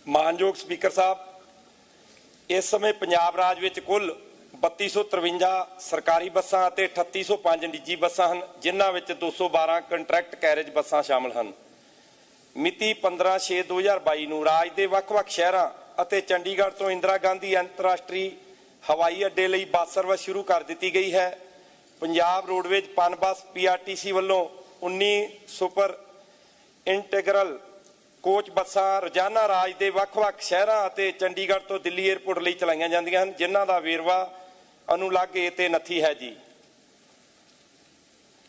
ਮਾਨਯੋਗ ਸਪੀਕਰ ਸਾਹਿਬ, ਇਸ ਸਮੇਂ ਪੰਜਾਬ ਰਾਜ ਵਿੱਚ ਕੁੱਲ 3253 ਸਰਕਾਰੀ ਬੱਸਾਂ ਅਤੇ 3805 ਨਿੱਜੀ ਬੱਸਾਂ ਹਨ, ਜਿਨ੍ਹਾਂ ਵਿੱਚ 212 ਕੰਟਰੈਕਟ ਕੈਰੇਜ ਬੱਸਾਂ ਸ਼ਾਮਲ ਹਨ। ਮਿਤੀ 15/6/2022 ਨੂੰ ਰਾਜ ਦੇ ਵੱਖ-ਵੱਖ ਸ਼ਹਿਰਾਂ ਅਤੇ ਚੰਡੀਗੜ੍ਹ ਤੋਂ ਇੰਦਰਾ ਗਾਂਧੀ ਅੰਤਰਰਾਸ਼ਟਰੀ ਹਵਾਈ ਅੱਡੇ ਲਈ ਬੱਸ ਸਰਵਿਸ ਸ਼ੁਰੂ ਕਰ ਦਿੱਤੀ ਗਈ ਹੈ। ਪੰਜਾਬ ਰੋਡਵੇਜ਼ ਪਨਬੱਸ PRTC ਵੱਲੋਂ 19 ਸੁਪਰ ਇੰਟੀਗਰਲ ਕੋਚ ਬੱਸਾਂ ਰੋਜ਼ਾਨਾ ਰਾਜ ਦੇ ਵੱਖ-ਵੱਖ ਸ਼ਹਿਰਾਂ ਅਤੇ ਚੰਡੀਗੜ੍ਹ ਤੋਂ ਦਿੱਲੀ ਏਅਰਪੋਰਟ ਲਈ ਚਲਾਈਆਂ ਜਾਂਦੀਆਂ ਹਨ, ਜਿਨ੍ਹਾਂ ਦਾ ਵੇਰਵਾ ਅਨੁਲੱਗ ਏ ਤੇ 29 ਹੈ ਜੀ।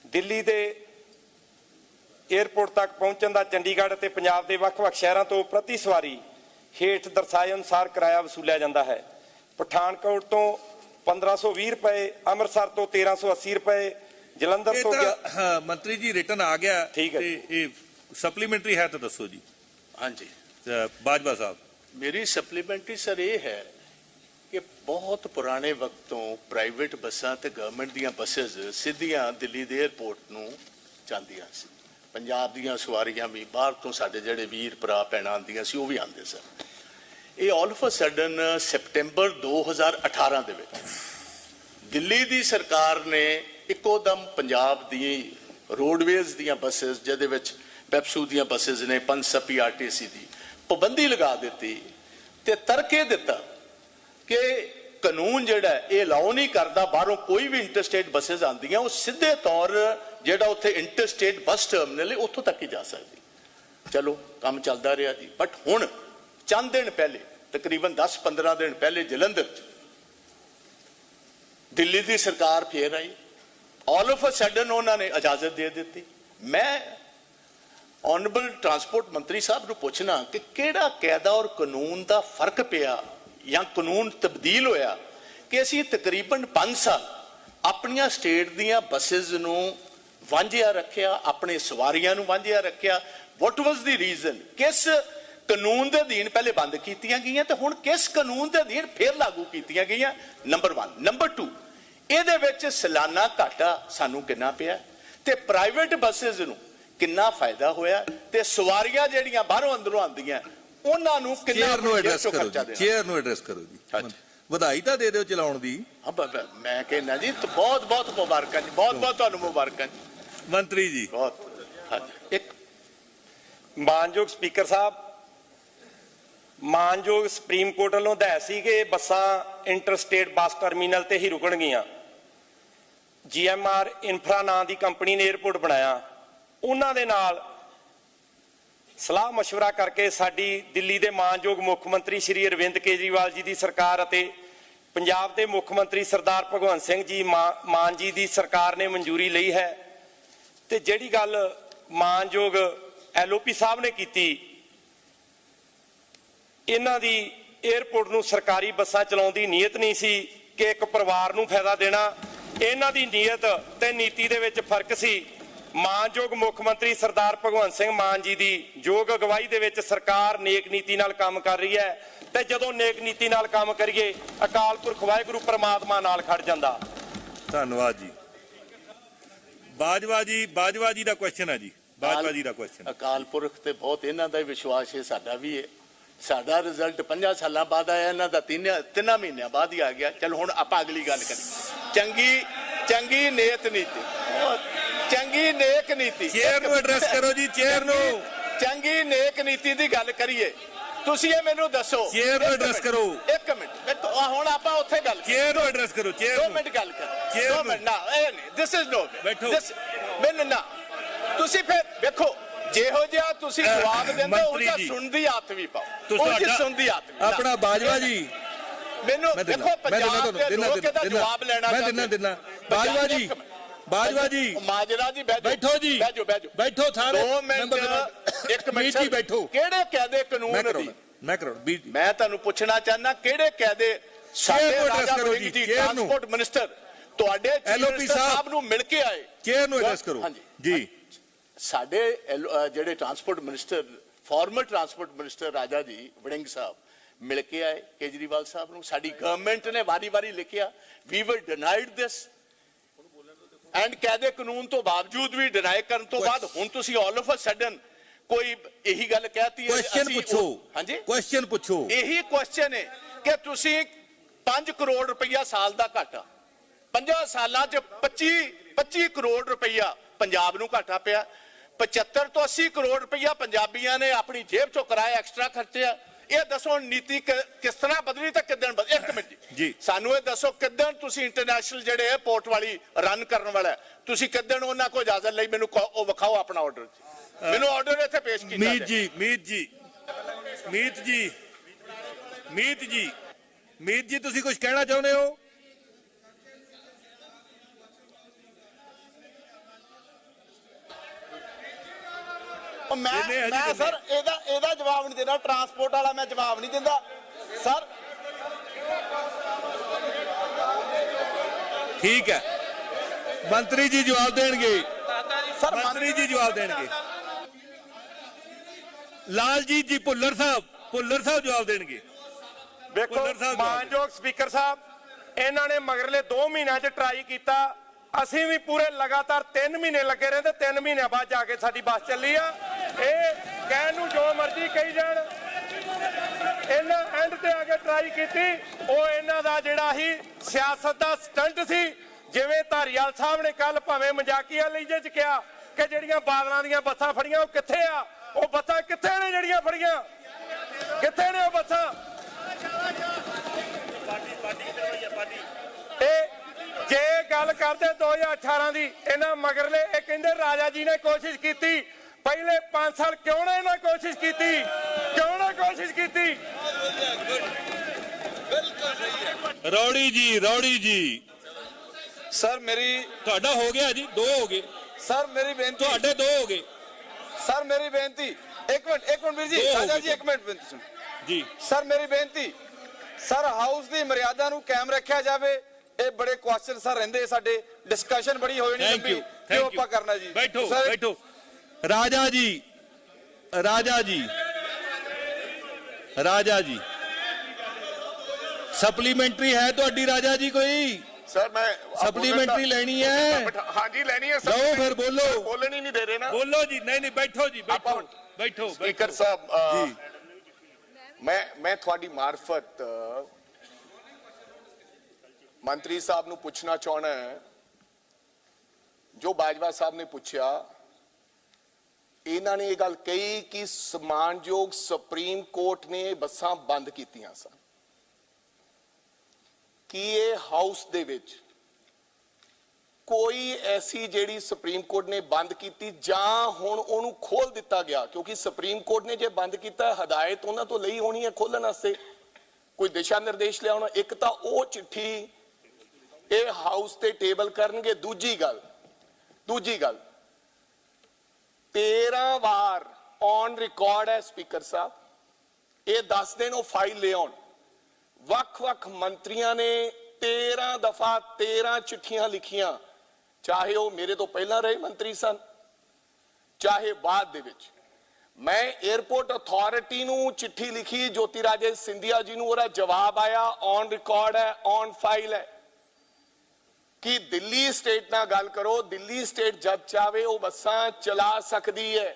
ਦਿੱਲੀ ਦੇ ਏਅਰਪੋਰਟ ਤੱਕ ਪਹੁੰਚਣ ਦਾ ਚੰਡੀਗੜ੍ਹ ਅਤੇ ਪੰਜਾਬ ਦੇ ਵੱਖ-ਵੱਖ ਸ਼ਹਿਰਾਂ ਤੋਂ ਪ੍ਰਤੀ ਸਵਾਰੀ ਹੇਠ ਦਰਸਾਏ ਅਨੁਸਾਰ ਕਿਰਾਇਆ ਵਸੂਲਿਆ ਜਾਂਦਾ ਹੈ। ਪਠਾਨਕੋਟ ਤੋਂ 1520 ਰੁਪਏ, ਅੰਮ੍ਰਿਤਸਰ ਤੋਂ 1380 ਰੁਪਏ, ਜਲੰਧਰ ਤੋਂ ਮੰਤਰੀ ਜੀ ਰਿਟਰਨ ਆ ਗਿਆ। ਠੀਕ ਹੈ, ਇਹ ਸਪਲੀਮੈਂਟਰੀ ਹੈ ਤਾਂ ਦੱਸੋ ਜੀ। हाँ जी, बाजवा साहब, मेरी सप्लीमेंट्री सर ये है कि बहुत पुराने वक्त तो प्राइवेट बसां ते गवर्नमेंट दियां बसेस सीधियां दिल्ली दे एयरपोर्ट नूं जांदियां सी। पंजाब दियां सवारियां भी बाहर तो साडे जिहड़े वीर भरा भैणां आंदियां सी, वो भी आंदे सन। ये ऑल ऑफ अ सडन सितंबर 2018 दे विच दिल्ली दी सरकार ने इकोदम पंजाब दी रोडवेज दियां बसेस जिहदे विच ਪੈਪਸੂ ਦੀਆਂ ਬੱਸਿਸ ਨੇ 5 PRTC ਦੀ ਪਾਬੰਦੀ ਲਗਾ ਦਿੱਤੀ ਤੇ ਤਰਕੇ ਦਿੱਤਾ ਕਿ ਕਾਨੂੰਨ ਜਿਹੜਾ ਇਹ ਅਲਾਉ ਨਹੀਂ ਕਰਦਾ ਬਾਹਰੋਂ ਕੋਈ ਵੀ ਇੰਟਰਸਟੇਟ ਬੱਸਿਸ ਆਉਂਦੀਆਂ ਉਹ ਸਿੱਧੇ ਤੌਰ ਜਿਹੜਾ ਉੱਥੇ ਇੰਟਰਸਟੇਟ ਬੱਸ ਟਰਮੀਨਲ ਹੈ ਉੱਥੋਂ ਤੱਕ ਹੀ ਜਾ ਸਕਦੀ। ਚਲੋ ਕੰਮ ਚੱਲਦਾ ਰਿਹਾ ਜੀ, ਬਟ ਹੁਣ ਚੰਦ ਦਿਨ ਪਹਿਲੇ ਤਕਰੀਬਨ 10-15 ਦਿਨ ਪਹਿਲੇ ਜਲੰਧਰ 'ਚ ਦਿੱਲੀ ਦੀ ਸਰਕਾਰ ਫੇਰ ਆਈ। ਆਲ ਆਫ ਅ ਸਡਨ ਉਹਨਾਂ ਨੇ ਇਜਾਜ਼ਤ ਦੇ ਦਿੱਤੀ। ਮੈਂ ऑनरेबल ट्रांसपोर्ट मंत्री साहब को पूछना कि केड़ा कायदा और कानून का फर्क पिया या कानून तब्दील होया कि असी तकरीबन 5 साल अपनिया स्टेट दियां बसेस नूं वांझिया रखिया, अपने सवारियां नूं वांझिया रखिया। What was the reason? किस कानून के अधीन पहले बंद कीतियां गईयां ते हुण किस कानून के अधीन फिर लागू कीतियां गईयां? नंबर 1। नंबर 2, इहदे विच सालाना घाटा सानू किन्ना पिया ते प्राइवेट बसेस नूं किन्ना फायदा होया ते सवारियां जेड़ियां बाहरों अंदरों आंदियां उन्हां नूं किन्ना चेयर नूं एड्रेस करो जी। ਵਧਾਈ ਤਾਂ ਦੇ ਦਿਓ ਚਲਾਉਣ ਦੀ। मैं कहना जी तो बहुत बहुत मुबारक जी, बहुत बहुत तुहानू मुबारक जी मंत्री जी। बहुत एक ਮਾਨਯੋਗ ਸਪੀਕਰ ਸਾਹਿਬ, ਮਾਨਯੋਗ ਸੁਪਰੀਮ ਕੋਰਟ ਵੱਲੋਂ ਹਦਾਇਤ ਸੀ ਕਿ ਬੱਸਾਂ ਇੰਟਰਸਟੇਟ ਬੱਸ ਟਰਮੀਨਲ ਤੇ ਹੀ ਰੁਕਣਗੀਆਂ। GMR ਇਨਫਰਾ ਨਾਂ ਦੀ ਕੰਪਨੀ ਨੇ ਏਅਰਪੋਰਟ ਬਣਾਇਆ। ਉਹਨਾਂ ਦੇ ਨਾਲ ਸਲਾਹ ਮਸ਼ਵਰਾ ਕਰਕੇ ਸਾਡੀ ਦਿੱਲੀ ਦੇ ਮਾਨਯੋਗ ਮੁੱਖ ਮੰਤਰੀ ਸ਼੍ਰੀ ਅਰਵਿੰਦ ਕੇਜਰੀਵਾਲ ਜੀ ਦੀ ਸਰਕਾਰ ਅਤੇ ਪੰਜਾਬ ਦੇ ਮੁੱਖ ਮੰਤਰੀ ਸਰਦਾਰ ਭਗਵੰਤ ਸਿੰਘ ਜੀ ਮਾਨ ਜੀ ਦੀ ਸਰਕਾਰ ਨੇ ਮਨਜ਼ੂਰੀ ਲਈ ਹੈ। ਤੇ ਜਿਹੜੀ ਗੱਲ ਮਾਨਯੋਗ LOP ਸਾਹਿਬ ਨੇ ਕੀਤੀ, ਇਹਨਾਂ ਦੀ ਏਅਰਪੋਰਟ ਨੂੰ ਸਰਕਾਰੀ ਬੱਸਾਂ ਚਲਾਉਣ ਦੀ ਨੀਅਤ ਨਹੀਂ ਸੀ ਕਿ ਇੱਕ ਪਰਿਵਾਰ ਨੂੰ ਫਾਇਦਾ ਦੇਣਾ। ਇਹਨਾਂ ਦੀ ਨੀਅਤ ਤੇ ਨੀਤੀ ਦੇ ਵਿੱਚ ਫਰਕ ਸੀ। ਮਾਨਯੋਗ ਮੁੱਖ ਮੰਤਰੀ ਸਰਦਾਰ ਭਗਵੰਤ ਸਿੰਘ ਮਾਨ ਜੀ ਦੀ ਯੋਗ ਅਗਵਾਈ ਦੇ ਵਿੱਚ ਸਰਕਾਰ ਨੇਕ ਨੀਤੀ ਨਾਲ ਕੰਮ ਕਰ ਰਹੀ ਹੈ ਤੇ ਜਦੋਂ ਨੇਕ ਨੀਤੀ ਨਾਲ ਕੰਮ ਕਰੀਏ ਅਕਾਲ ਪੁਰਖ ਵਾਹਿਗੁਰੂ ਪਰਮਾਤਮਾ ਨਾਲ ਖੜ ਜਾਂਦਾ। ਧੰਨਵਾਦ ਜੀ। ਬਾਜਵਾ ਜੀ ਦਾ ਕੁਐਸਚਨ ਹੈ ਜੀ। ਬਾਜਵਾ ਜੀ ਦਾ ਕੁਐਸਚਨ। ਅਕਾਲ ਪੁਰਖ ਤੇ ਬਹੁਤ ਇਹਨਾਂ ਦਾ ਵਿਸ਼ਵਾਸ ਹੈ, ਸਾਡਾ ਵੀ ਹੈ। ਸਾਡਾ ਰਿਜ਼ਲਟ 5 ਸਾਲਾਂ ਬਾਅਦ ਆਇਆ, ਇਹਨਾਂ ਦਾ 3 ਮਹੀਨਿਆਂ ਬਾਅਦ ਹੀ ਆ ਗਿਆ। ਚਲ ਹੁਣ ਆਪਾਂ ਅਗਲੀ ਗੱਲ ਕਰੀਏ। ਚੰਗੀ ਨੇਕ ਨੀਤੀ, ਚੰਗੀ ਨੇਕ ਨੀਤੀ। ਚੇਅਰ ਨੂੰ ਐਡਰੈਸ ਕਰੋ ਜੀ, ਚੇਅਰ ਨੂੰ। ਚੰਗੀ ਨੇਕ ਨੀਤੀ ਦੀ ਗੱਲ ਕਰੀਏ। ਤੁਸੀਂ ਇਹ ਮੈਨੂੰ ਦੱਸੋ। ਚੇਅਰ ਨੂੰ ਐਡਰੈਸ ਕਰੋ। ਇੱਕ ਮਿੰਟ, ਹੁਣ ਆਪਾਂ ਉੱਥੇ ਗੱਲ। ਚੇਅਰ ਨੂੰ ਐਡਰੈਸ ਕਰੋ। ਚੇਅਰ 2 ਮਿੰਟ ਗੱਲ ਕਰ। 2 ਮਿੰਟ ਨਾ, ਇਹ ਨਹੀਂ, ਦਿਸ ਇਜ਼ ਨੋ ਬੈਠੋ। ਮੈਨੂੰ ਨਾ ਤੁਸੀਂ ਫਿਰ ਵੇਖੋ ਜਿਹੋ ਜਿਹਾ ਤੁਸੀਂ ਜਵਾਬ ਦਿੰਦੇ ਹੋ ਉਹਦਾ ਸੁਣਨ ਦੀ ਆਦਤ ਵੀ ਪਾਓ। ਉਹ ਜੀ ਸੁਣਨ ਦੀ ਆਦਤ ਵੀ ਆਪਣਾ ਬਾਜਵਾ ਜੀ ਮੈਨੂੰ ਦੇਖੋ ਪੰਜਾਬ ਦੇ ਲੋਕ ਇਹਦਾ ਜਵਾਬ ਲੈਣਾ ਦਿੰਨਾ। ਬਾਜਵਾ ਜੀ ਮਾਜਰਾ ਜੀ ਬੈਠੋ ਜੀ, ਬੈਠੋ ਸਾਰੇ 2 ਮਿੰਟ। 1 ਮਿੰਟ ਜੀ ਬੈਠੋ। ਕਿਹੜੇ ਕਾਇਦੇ ਕਾਨੂੰਨ ਦੀ ਮੈਂ ਤੁਹਾਨੂੰ ਪੁੱਛਣਾ ਚਾਹਨਾ, ਕਿਹੜੇ ਕਾਇਦੇ ਸਾਡੇ ਰਾਜਾ ਵੜਿੰਗ ਜੀ ਟਰਾਂਸਪੋਰਟ ਮਿਨਿਸਟਰ ਤੁਹਾਡੇ LOP ਸਾਹਿਬ ਨੂੰ ਮਿਲ ਕੇ ਆਏ? ਚੇਅਰ ਨੂੰ ਐਡਰੈਸ ਕਰੋ ਜੀ। ਸਾਡੇ ਜਿਹੜੇ transport minister, farmer transport minister ਰਾਜਾ ਜੀ ਵੜਿੰਗ ਸਾਹਿਬ ਮਿਲ ਕੇ ਆਏ ਕੇਜਰੀਵਾਲ ਸਾਹਿਬ ਨੂੰ। ਸਾਡੀ ਗਵਰਨਮੈਂਟ ਨੇ ਵਾਰੀ-ਵਾਰੀ ਲਿਖਿਆ ਵੀ ਵਰ ਡਿਨਾਈਡ ਦਿਸ ਐਂਡ ਕਾਇਦੇ ਕਾਨੂੰਨ ਤੋਂ ਬਾਵਜੂਦ ਵੀ ਡਿਨਾਈ ਕਰਨ ਤੋਂ ਬਾਅਦ ਹੁਣ ਤੁਸੀਂ ਆਲ ਆਫ ਅ ਸਡਨ ਕੋਈ ਇਹੀ ਗੱਲ ਕਹਿਤੀ ਹੈ ਕੁਐਸਚਨ ਪੁੱਛੋ। ਹਾਂਜੀ ਕੁਐਸਚਨ ਪੁੱਛੋ। ਇਹੀ ਕੁਐਸਚਨ ਹੈ ਕਿ ਤੁਸੀਂ 5 ਕਰੋੜ ਰੁਪਈਆ ਸਾਲ ਦਾ ਘਾਟਾ 50 ਸਾਲਾਂ 'ਚ 25 ਕਰੋੜ ਰੁਪਈਆ ਪੰਜਾਬ ਨੂੰ ਘਾਟਾ ਪਿਆ। 75 ਤੋਂ 80 ਕਰੋੜ ਰੁਪਈਆ ਪੰਜਾਬੀਆਂ ਨੇ ਆਪਣੀ ਜੇਬ ਚੋਂ ਕਰਾਇਆ, ਐਕਸਟਰਾ ਖਰਚਿਆ। ਇਹ ਦੱਸੋ ਨੀਤੀ ਕਿਸ ਤਰ੍ਹਾਂ ਬਦਲੀ ਤੇ ਕਿੱਦਣ ਬਦਲੀ? ਇੱਕ ਮਿੰਟ ਜੀ ਸਾਨੂੰ ਇਹ ਦੱਸੋ ਕਿੱਦਣ ਤੁਸੀਂ ਇੰਟਰਨੈਸ਼ਨਲ ਜਿਹੜੇ 에ਅਰਪੋਰਟ ਵਾਲੀ ਰਨ ਕਰਨ ਵਾਲਾ ਤੁਸੀਂ ਕਿੱਦਣ ਉਹਨਾਂ ਕੋਲ ਇਜਾਜ਼ਤ ਲਈ? ਮੈਨੂੰ ਉਹ ਵਿਖਾਓ ਆਪਣਾ ਆਰਡਰ, ਮੈਨੂੰ ਆਰਡਰ ਇੱਥੇ ਪੇਸ਼ ਕੀਤਾ ਮੀਤ ਜੀ ਤੁਸੀਂ ਕੁਝ ਕਹਿਣਾ ਚਾਹੁੰਦੇ ਹੋ? ਮੈਂ ਸਰ ਇਹਦਾ ਜਵਾਬ ਨਹੀਂ ਦੇਣਾ। ਟਰਾਂਸਪੋਰਟ ਵਾਲਾ ਮੈਂ ਜਵਾਬ ਨਹੀਂ ਦਿੰਦਾ ਸਰ। ਠੀਕ ਹੈ, ਮੰਤਰੀ ਜੀ ਜਵਾਬ ਦੇਣਗੇ। ਸਰ ਮੰਤਰੀ ਜੀ ਜਵਾਬ ਦੇਣਗੇ। ਲਾਲਜੀਤ ਜੀ ਭੁੱਲਰ ਸਾਹਿਬ ਜਵਾਬ ਦੇਣਗੇ। ਵੇਖੋ ਭੁੱਲਰ ਸਾਹਿਬ ਜਵਾਬ ਮਾਨਯੋਗ ਸਪੀਕਰ ਸਾਹਿਬ, ਇਹਨਾਂ ਨੇ ਮਗਰਲੇ 2 ਮਹੀਨਿਆਂ 'ਚ ਟਰਾਈ ਕੀਤਾ। ਅਸੀਂ ਵੀ ਪੂਰੇ ਲਗਾਤਾਰ 3 ਮਹੀਨੇ ਲੱਗੇ ਰਹੇ ਤੇ 3 ਮਹੀਨਿਆਂ ਬਾਅਦ ਜਾ ਕੇ ਸਾਡੀ ਬੱਸ ਚੱਲੀ ਆ। ਇਹ ਕਹਿਣ ਨੂੰ ਜੋ ਮਰਜ਼ੀ ਕਹੀ ਜਾਣ, ਇਹਨਾਂ ਐਂਡ ਤੇ ਆ ਕੇ ਟਰਾਈ ਕੀਤੀ। ਉਹ ਇਹਨਾਂ ਦਾ ਜਿਹੜਾ ਹੀ ਸਿਆਸਤ ਦਾ ਸਟੰਟ ਸੀ। ਜਿਵੇਂ ਧਾਰੀਵਾਲ ਸਾਹਿਬ ਨੇ ਕੱਲ ਭਾਵੇਂ ਮਜ਼ਾਕੀਆ ਲਹਿਜੇ 'ਚ ਕਿਹਾ ਕਿ ਜਿਹੜੀਆਂ ਬਾਦਲਾਂ ਦੀਆਂ ਬੱਸਾਂ ਫੜੀਆਂ ਉਹ ਕਿੱਥੇ ਆ? ਉਹ ਬੱਸਾਂ ਕਿੱਥੇ ਨੇ ਜਿਹੜੀਆਂ ਫੜੀਆਂ? ਕਿੱਥੇ ਨੇ ਉਹ ਬੱਸਾਂ? ਇਹ ਜੇ ਗੱਲ ਕਰਦੇ 2018 ਦੀ, ਇਹਨਾਂ ਮਗਰਲੇ ਇਹ ਕਹਿੰਦੇ ਰਾਜਾ ਜੀ ਨੇ ਕੋਸ਼ਿਸ਼ ਕੀਤੀ। ਪਹਿਲੇ 5 ਸਾਲ ਕਿਉਂ ਨਾ ਇਹਨਾਂ ਕੋਸ਼ਿਸ਼ ਕੀਤੀ? ਕਿਉਂ ਨਾ ਕੋਸ਼ਿਸ਼ ਕੀਤੀ? ਰੌੜੀ ਜੀ ਸਰ ਮੇਰੀ ਤੁਹਾਡਾ ਹੋ ਗਿਆ ਜੀ, 2 ਹੋ ਗਏ। ਸਰ ਮੇਰੀ ਬੇਨਤੀ, ਤੁਹਾਡੇ 2 ਹੋ ਗਏ। ਸਰ ਮੇਰੀ ਬੇਨਤੀ, ਇੱਕ ਮਿੰਟ ਵੀਰ ਜੀ, ਰਾਜਾ ਜੀ ਇੱਕ ਮਿੰਟ ਬੇਨਤੀ ਸੁਣ ਜੀ। ਸਰ ਮੇਰੀ ਬੇਨਤੀ, ਸਰ ਹਾਊਸ ਦੀ ਮਰਿਆਦਾ ਨੂੰ ਕਾਇਮ ਰੱਖਿਆ ਜਾਵੇ। ਇਹ ਬੜੇ ਕੁਐਸਚਨ ਸਰ ਰਹਿੰਦੇ ਸਾਡੇ, ਡਿਸਕਸ਼ਨ ਬੜੀ ਹੋ ਜਾਣੀ ਲੰਬੀ, ਕਿਉਂ ਆਪਾਂ ਕਰਨਾ ਜੀ? ਬੈਠੋ ਰਾਜਾ ਜੀ ਸਪਲੀਮੈਂਟਰੀ ਹੈ ਤੁਹਾਡੀ? ਰਾਜਾ ਜੀ ਕੋਈ ਸਰ ਮੈਂ ਸਪਲੀਮੈਂਟਰੀ ਲੈਣੀ ਹੈ? ਹਾਂਜੀ ਲੈਣੀ ਹੈ ਲਓ ਫਿਰ ਬੋਲੋ। ਬੋਲਣ ਹੀ ਨਹੀਂ ਦੇ ਰਹੇ ਨਾ। ਬੋਲੋ ਜੀ। ਨਹੀਂ ਬੈਠੋ ਜੀ, ਬੈਠੋ। ਸਪੀਕਰ ਸਾਹਿਬ ਮੈਂ ਤੁਹਾਡੀ ਮਾਰਫਤ ਮੰਤਰੀ ਸਾਹਿਬ ਨੂੰ ਪੁੱਛਣਾ ਚਾਹਣਾ ਹੈ, ਜੋ ਬਾਜਵਾ ਸਾਹਿਬ ਨੇ ਪੁੱਛਿਆ। ਇਹਨਾਂ ਨੇ ਇਹ ਗੱਲ ਕਹੀ ਕਿ ਸਨਮਾਨਯੋਗ ਸੁਪਰੀਮ ਕੋਰਟ ਨੇ ਬੱਸਾਂ ਬੰਦ ਕੀਤੀਆਂ ਸਨ। ਕੀ ਇਹ ਹਾਊਸ ਦੇ ਵਿੱਚ ਕੋਈ ਐਸੀ ਜਿਹੜੀ ਸੁਪਰੀਮ ਕੋਰਟ ਨੇ ਬੰਦ ਕੀਤੀ ਜਾਂ ਹੁਣ ਉਹਨੂੰ ਖੋਲ ਦਿੱਤਾ ਗਿਆ? ਕਿਉਂਕਿ ਸੁਪਰੀਮ ਕੋਰਟ ਨੇ ਜੇ ਬੰਦ ਕੀਤਾ, ਹਦਾਇਤ ਉਹਨਾਂ ਤੋਂ ਲਈ ਹੋਣੀ ਹੈ ਖੋਲਣ ਵਾਸਤੇ, ਕੋਈ ਦਿਸ਼ਾ ਨਿਰਦੇਸ਼ ਲਿਆਉਣਾ। ਇੱਕ ਤਾਂ ਉਹ ਚਿੱਠੀ ਇਹ ਹਾਊਸ ਤੇ ਟੇਬਲ ਕਰਨਗੇ। ਦੂਜੀ ਗੱਲ 13 ਵਾਰ ਔਨ ਰਿਕਾਰਡ ਹੈ ਸਪੀਕਰ ਸਾਹਿਬ, ਇਹ 10 ਦਿਨ ਉਹ ਫਾਈਲ ਲੈ ਆਉਣ। ਵੱਖ-ਵੱਖ ਮੰਤਰੀਆਂ ਨੇ 13 ਦਫਾ 13 ਚਿੱਠੀਆਂ ਲਿਖੀਆਂ, ਚਾਹੇ ਉਹ ਮੇਰੇ ਤੋਂ ਪਹਿਲਾਂ ਰਹੇ ਮੰਤਰੀ ਸਨ, ਚਾਹੇ ਬਾਅਦ ਦੇ ਵਿੱਚ। ਮੈਂ 에ਅਰਪੋਰਟ ਅਥਾਰਟੀ ਨੂੰ ਚਿੱਠੀ ਲਿਖੀ, ਜੋਤੀ ਰਾਜੇ ਸਿੰਧੀਆ ਜੀ ਨੂੰ, ਉਹਦਾ ਜਵਾਬ ਆਇਆ, ਔਨ ਰਿਕਾਰਡ ਹੈ, ਔਨ ਫਾਈਲ ਹੈ ਕਿ ਦਿੱਲੀ ਸਟੇਟ ਨਾਲ ਗੱਲ ਕਰੋ। ਦਿੱਲੀ ਸਟੇਟ ਜਦ ਚਾਵੇ ਉਹ ਬੱਸਾਂ ਚਲਾ ਸਕਦੀ ਹੈ।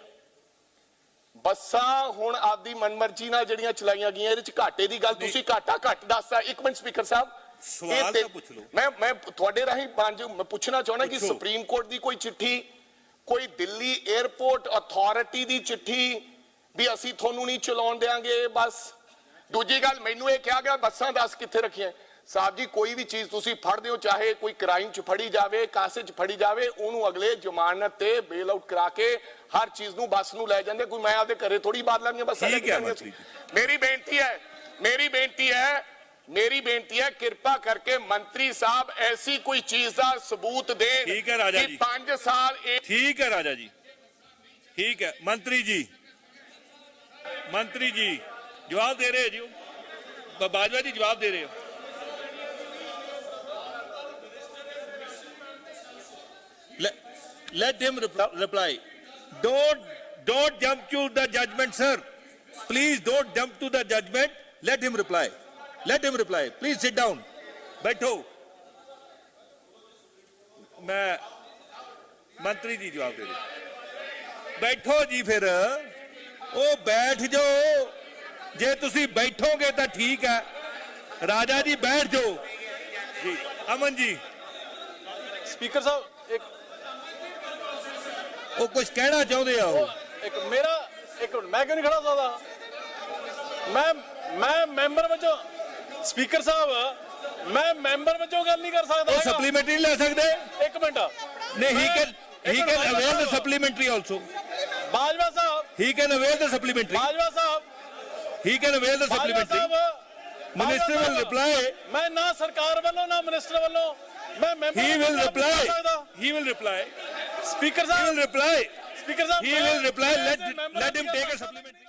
ਬੱਸਾਂ ਹੁਣ ਆਪਦੀ ਮਨਮਰਜ਼ੀ ਨਾਲ ਜਿਹੜੀਆਂ ਚਲਾਈਆਂ ਗਈਆਂ, ਇਹਦੇ ਚ ਘਾਟੇ ਦੀ ਗੱਲ ਤੁਸੀਂ ਘੱਟ ਦੱਸਦਾ। ਇੱਕ ਮਿੰਟ ਸਪੀਕਰ ਸਾਹਿਬ, ਸਵਾਲ ਤਾਂ ਪੁੱਛ ਲਓ। ਮੈਂ ਤੁਹਾਡੇ ਰਾਹੀਂ ਮੈਂ ਪੁੱਛਣਾ ਚਾਹੁੰਦਾ ਕਿ ਸੁਪਰੀਮ ਕੋਰਟ ਦੀ ਕੋਈ ਚਿੱਠੀ, ਕੋਈ ਦਿੱਲੀ 에ਅਰਪੋਰਟ ਅਥਾਰਟੀ ਦੀ ਚਿੱਠੀ ਵੀ ਅਸੀਂ ਤੁਹਾਨੂੰ ਨਹੀਂ ਚਲਾਉਣ ਦੇਾਂਗੇ ਬੱਸ। ਦੂਜੀ ਗੱਲ, ਮੈਨੂੰ ਇਹ ਕਿਹਾ ਗਿਆ ਬੱਸਾਂ 10 ਕਿੱਥੇ ਰੱਖੀਆਂ? ਸਾਹਿਬ ਜੀ, ਕੋਈ ਵੀ ਚੀਜ਼ ਤੁਸੀਂ ਫੜਦੇ ਹੋ, ਚਾਹੇ ਕੋਈ ਕ੍ਰਾਈਮ ਚ ਫੜੀ ਜਾਵੇ, ਕਾਸੇ ਚ ਫੜੀ ਜਾਵੇ, ਉਹਨੂੰ ਅਗਲੇ ਜ਼ਮਾਨਤ ਤੇ ਬੇਲ ਆਊਟ ਕਰਾ ਕੇ ਹਰ ਚੀਜ਼ ਨੂੰ ਬੱਸ ਨੂੰ ਲੈ ਜਾਂਦੇ। ਕੋਈ ਮੈਂ ਆਪਦੇ ਘਰੇ ਥੋੜੀ ਬਾਹਰ ਲਾਂਗੇ ਬੱਸਾਂ। ਮੇਰੀ ਬੇਨਤੀ ਹੈ ਕਿਰਪਾ ਕਰਕੇ ਮੰਤਰੀ ਸਾਹਿਬ ਐਸੀ ਕੋਈ ਚੀਜ਼ ਦਾ ਸਬੂਤ ਦੇਣ। ਠੀਕ ਹੈ ਰਾਜਾ ਜੀ, 5 ਸਾਲ। ਠੀਕ ਹੈ ਰਾਜਾ ਜੀ, ਠੀਕ ਹੈ। ਮੰਤਰੀ ਜੀ ਜਵਾਬ ਦੇ ਰਹੇ ਹੋ ਜੀ, ਬਾਜਵਾ ਜੀ ਜਵਾਬ ਦੇ ਰਹੇ ਹੋ। Let him reply. Don't jump to the judgment, sir. Please don't jump to the judgment. Let him reply. Please sit down. बैठो। मैं मंत्री जी जवाब दे रहे। बैठो जी फिर। ਉਹ ਬੈਠ ਜਾਓ, ਜੇ ਤੁਸੀਂ ਬੈਠੋਗੇ ਤਾਂ ਠੀਕ ਹੈ। ਰਾਜਾ ਜੀ ਬੈਠ ਜਾਓ ਜੀ। ਅਮਨ ਜੀ ਸਪੀਕਰ ਸਾਹਿਬ ਉਹ ਕੁਝ ਕਹਿਣਾ ਚਾਹੁੰਦੇ ਆ ਉਹ। ਇੱਕ ਮਿੰਟ ਮੈਂ ਕਿਉਂ ਨਹੀਂ ਖੜਾ ਸਕਦਾ? ਮੈਂ ਮੈਂਬਰ ਵਜੋਂ ਸਪੀਕਰ ਸਾਹਿਬ ਮੈਂ ਮੈਂਬਰ ਵਜੋਂ ਗੱਲ ਨਹੀਂ ਕਰ ਸਕਦਾ ਉਹ ਸਪਲੀਮੈਂਟਰੀ ਲੈ ਸਕਦੇ? ਇੱਕ ਮਿੰਟ ਨਹੀਂ, he can avail the supplementary also. Bajwa Sahib He can avail the supplementary. Bajwa Sahib He can avail the Bajwa supplementary. Sahib Minister will reply. ਮੈਂ ਨਾ ਸਰਕਾਰ ਵੱਲੋਂ ਨਾ ਮਿਨਿਸਟਰ ਵੱਲੋਂ ਮੈਂ member He will reply. Speaker He will reply. Sahib He will reply. Speaker Sahib He will reply. Let him take a supplementary.